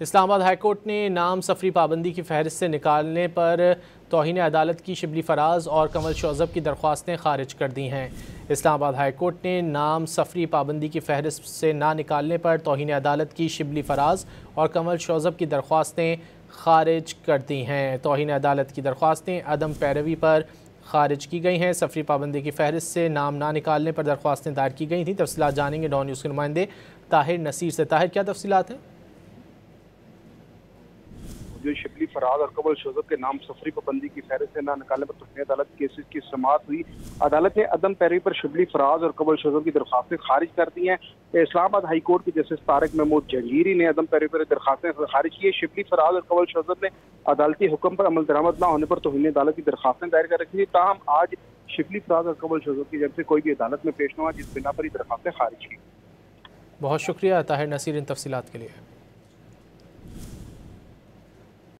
Islamabad high court ने नाम सफरी पाबंदी की फहरिस्त से निकालने पर तौहीन अदालत की शिबली फराज और कमल शौज़ब की दरख्वास्तें खारिज कर दी हैं। इस्लामाबाद हाईकोर्ट ने नाम सफरी पाबंदी की फहरिस्त से ना निकालने पर तौहीन अदालत की शिबली फराज और कमल शौज़ब की दरख्वास्तें खारिज कर दी हैं। तौहीन अदालत की दरख्वास्तें अदम पैरवी पर खारिज की गई हैं। सफरी पाबंदी की फहरिस्त से नाम ना निकालने पर दरख्वास्तें दायर की गई थी। तफसीलात जानेंगे डॉन न्यूज़ के नुमाइंदे ताहिर नसीर से। ताहिर, क्या तफसीलात हैं? जो शिबली फराज और कमल शौज़ब के नाम सफरी पाबंदी की फहरिस्त से न निकालने पर तौहीन अदालत केसेस की समाअत हुई। अदालत ने अदम पैरवी पर शिबली फराज और कमल शौज़ब की दरख्वास्तें खारिज कर दी हैं। इस्लामाबाद हाई कोर्ट के जस्टिस तारिक महमूद जंजीरी ने अदम पैरवी पर दरख्वास्तें खारिज की है। शिबली फराज और कमल शौज़ब ने अदालती हुक्म पर अमल दरामद न होने पर तौहीन अदालत की दरख्वास्तें दायर कर रखी थी। ताहम आज शिबली फराज और कमल शौज़ब की जब से कोई भी अदालत में पेश न हुआ, जिस बिना पर ये दरख्वास्तें खारिज की। बहुत शुक्रिया ताहिर नसीर इन तफसीलात के लिए।